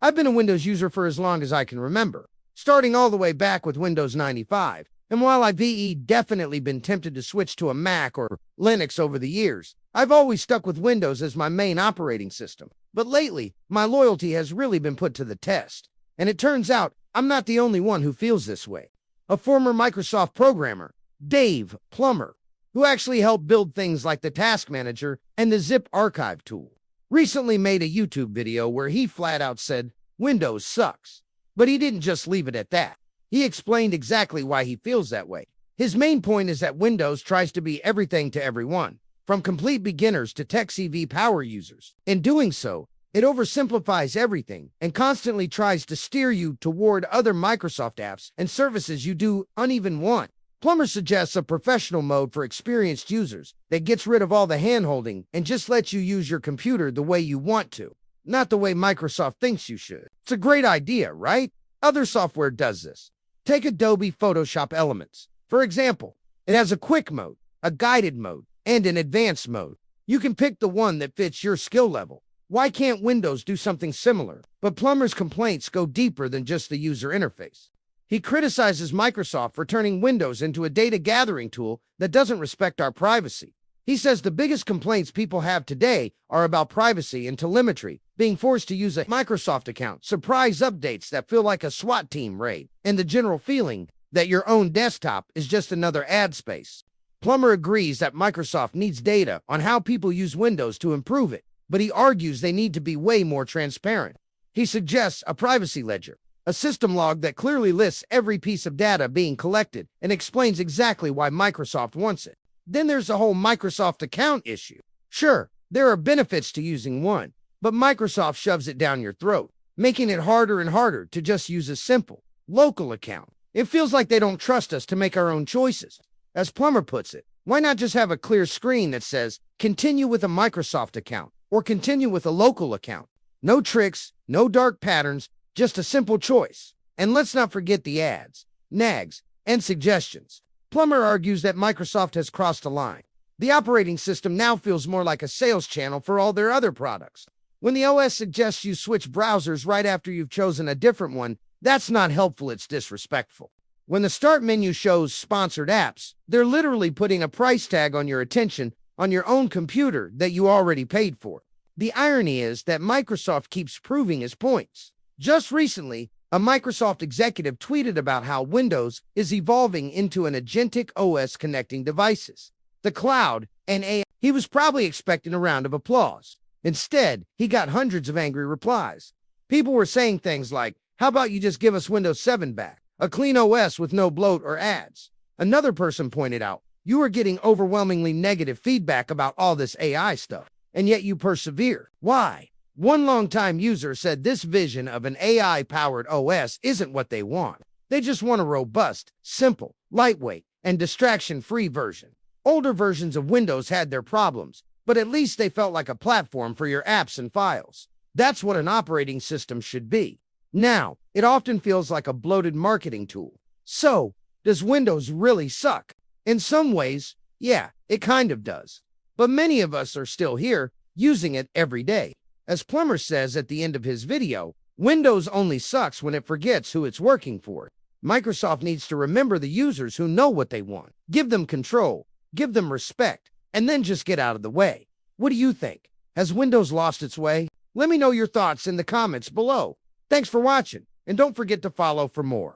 I've been a Windows user for as long as I can remember, starting all the way back with Windows 95. And while I've definitely been tempted to switch to a Mac or Linux over the years, I've always stuck with Windows as my main operating system. But lately, my loyalty has really been put to the test. And it turns out I'm not the only one who feels this way. A former Microsoft programmer, Dave Plummer, who actually helped build things like the Task Manager and the Zip Archive tool, recently made a YouTube video where he flat out said, Windows sucks. But he didn't just leave it at that. He explained exactly why he feels that way. His main point is that Windows tries to be everything to everyone, from complete beginners to tech-savvy power users. In doing so, it oversimplifies everything and constantly tries to steer you toward other Microsoft apps and services you do uneven want. Plummer suggests a professional mode for experienced users that gets rid of all the hand-holding and just lets you use your computer the way you want to, not the way Microsoft thinks you should. It's a great idea, right? Other software does this. Take Adobe Photoshop Elements. For example, it has a quick mode, a guided mode, and an advanced mode. You can pick the one that fits your skill level. Why can't Windows do something similar? But Plummer's complaints go deeper than just the user interface. He criticizes Microsoft for turning Windows into a data gathering tool that doesn't respect our privacy. He says the biggest complaints people have today are about privacy and telemetry, being forced to use a Microsoft account, surprise updates that feel like a SWAT team raid, and the general feeling that your own desktop is just another ad space. Plummer agrees that Microsoft needs data on how people use Windows to improve it, but he argues they need to be way more transparent. He suggests a privacy ledger, a system log that clearly lists every piece of data being collected and explains exactly why Microsoft wants it. Then there's the whole Microsoft account issue. Sure, there are benefits to using one, but Microsoft shoves it down your throat, making it harder and harder to just use a simple, local account. It feels like they don't trust us to make our own choices. As Plummer puts it, why not just have a clear screen that says, continue with a Microsoft account, or continue with a local account? No tricks, no dark patterns, just a simple choice. And let's not forget the ads, nags, and suggestions. Plummer argues that Microsoft has crossed a line. The operating system now feels more like a sales channel for all their other products. When the OS suggests you switch browsers right after you've chosen a different one, that's not helpful, it's disrespectful. When the start menu shows sponsored apps, they're literally putting a price tag on your attention on your own computer that you already paid for. The irony is that Microsoft keeps proving his points. Just recently, a Microsoft executive tweeted about how Windows is evolving into an agentic OS connecting devices, the cloud, and AI. He was probably expecting a round of applause. Instead, he got hundreds of angry replies. People were saying things like, how about you just give us Windows 7 back? A clean OS with no bloat or ads. Another person pointed out, you are getting overwhelmingly negative feedback about all this AI stuff, and yet you persevere. Why? One longtime user said this vision of an AI-powered OS isn't what they want. They just want a robust, simple, lightweight, and distraction-free version. Older versions of Windows had their problems, but at least they felt like a platform for your apps and files. That's what an operating system should be. Now, it often feels like a bloated marketing tool. So, does Windows really suck? In some ways, yeah, it kind of does. But many of us are still here, using it every day. As Plummer says at the end of his video, Windows only sucks when it forgets who it's working for. Microsoft needs to remember the users who know what they want. Give them control, give them respect, and then just get out of the way. What do you think? Has Windows lost its way? Let me know your thoughts in the comments below. Thanks for watching, and don't forget to follow for more.